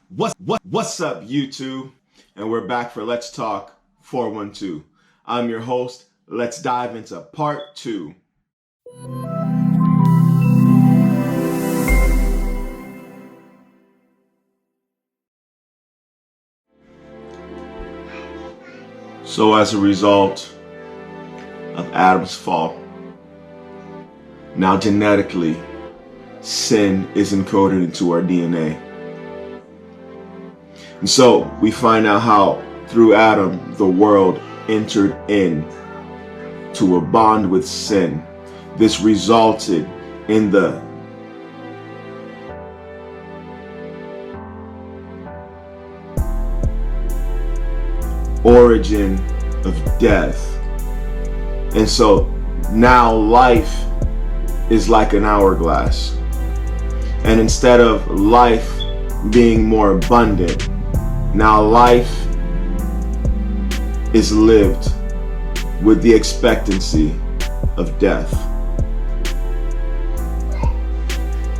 What's up, YouTube? And we're back for Let's Talk 412. I'm your host. Let's dive into part 2. So as a result of Adam's fall, now genetically, sin is encoded into our DNA. And so we find out how through Adam, the world entered in to a bond with sin. This resulted in the origin of death. And so now life is like an hourglass. And instead of life being more abundant, now life is lived with the expectancy of death.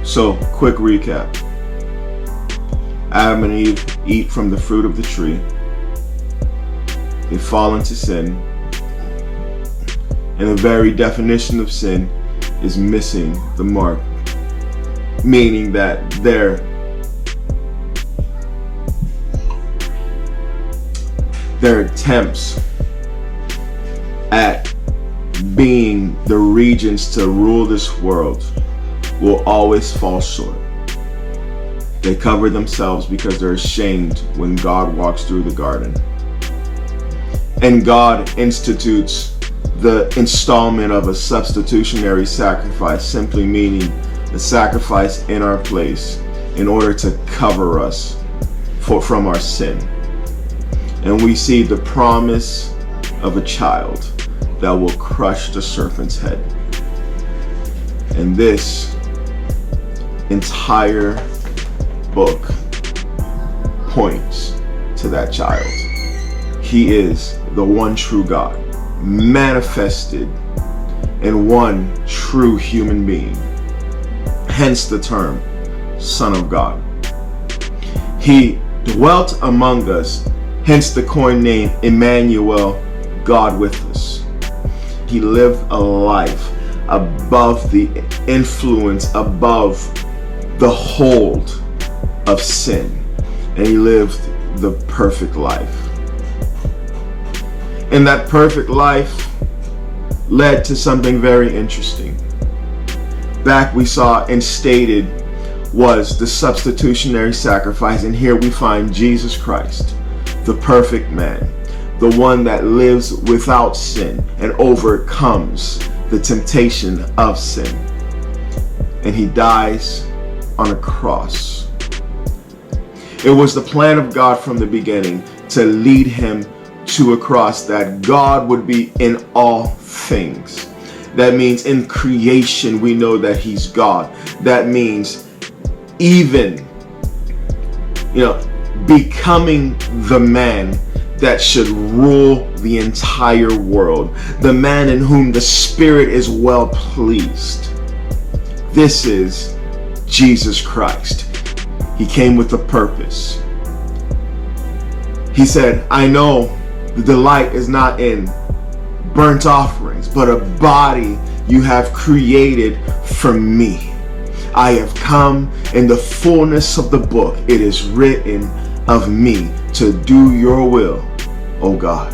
So, quick recap. Adam and Eve eat from the fruit of the tree. They fall into sin. And the very definition of sin is missing the mark. Meaning that their attempts at being the regents to rule this world will always fall short. They cover themselves because they're ashamed when God walks through the garden. And God institutes the installment of a substitutionary sacrifice, simply meaning the sacrifice in our place in order to cover us from our sin. And we see the promise of a child that will crush the serpent's head. And this entire book points to that child. He is the one true God, manifested in one true human being. Hence the term Son of God. He dwelt among us. Hence the coin name Emmanuel, God with us. He lived a life above the influence, above the hold of sin. And he lived the perfect life. And that perfect life led to something very interesting. Back we saw and stated was the substitutionary sacrifice. And here we find Jesus Christ, the perfect man, the one that lives without sin and overcomes the temptation of sin. And he dies on a cross. It was the plan of God from the beginning to lead him to a cross, that God would be in all things. That means in creation we know that he's God. That means even, becoming the man that should rule the entire world, the man in whom the Spirit is well pleased. This is Jesus Christ. He came with a purpose. He said, I know the delight is not in burnt offerings, but a body you have created for me. I have come in the fullness of the book. It is written of me to do your will, O God.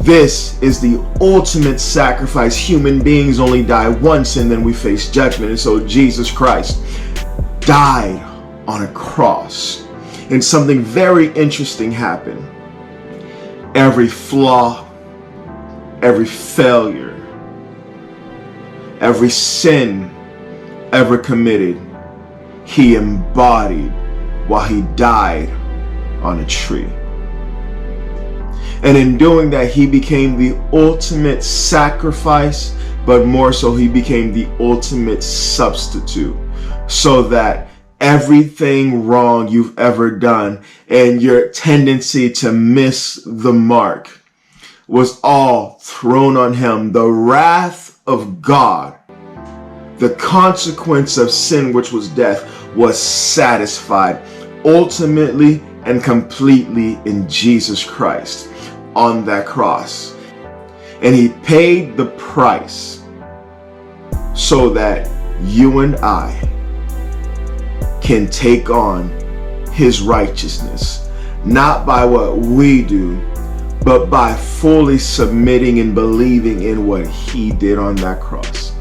This is the ultimate sacrifice. Human beings only die once and then we face judgment. And so Jesus Christ died on a cross. And something very interesting happened. Every flaw, every failure, every sin ever committed, he embodied while he died on a tree. And in doing that, he became the ultimate sacrifice, but more so, he became the ultimate substitute, so that everything wrong you've ever done and your tendency to miss the mark was all thrown on him. The wrath of God, the consequence of sin, which was death, was satisfied ultimately and completely in Jesus Christ on that cross. And he paid the price so that you and I can take on his righteousness, not by what we do, but by fully submitting and believing in what he did on that cross.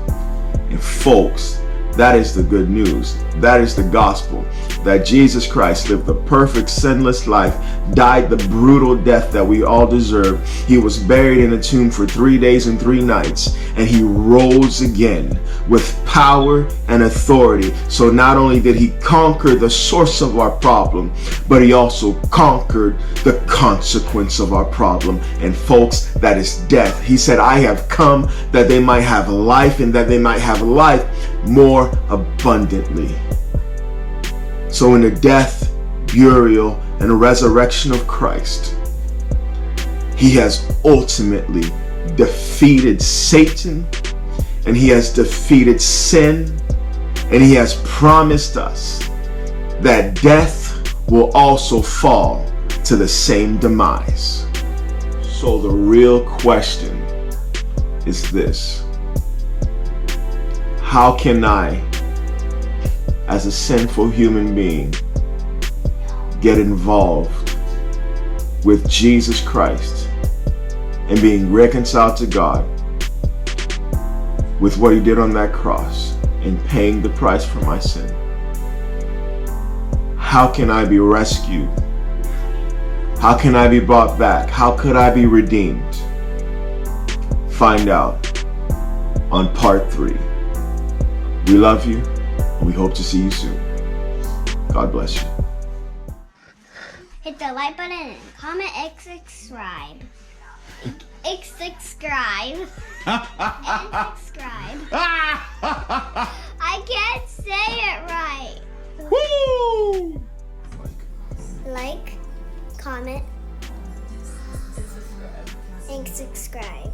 And folks, that is the good news. That is the gospel. That Jesus Christ lived the perfect, sinless life, died the brutal death that we all deserve. He was buried in a tomb for 3 days and 3 nights, and he rose again with power and authority. So not only did he conquer the source of our problem, but he also conquered the consequence of our problem. And folks, that is death. He said, I have come that they might have life, and that they might have life more abundantly. So in the death, burial, and resurrection of Christ, he has ultimately defeated Satan, and he has defeated sin, and he has promised us that death will also fall to the same demise. So the real question is this: how can I, as a sinful human being, get involved with Jesus Christ and being reconciled to God with what he did on that cross and paying the price for my sin? How can I be rescued? How can I be brought back? How could I be redeemed? Find out on part 3. We love you. We hope to see you soon. God bless you. Hit the like button and comment and subscribe. Subscribe. And subscribe. I can't say it right. Woo! Like, comment, and subscribe.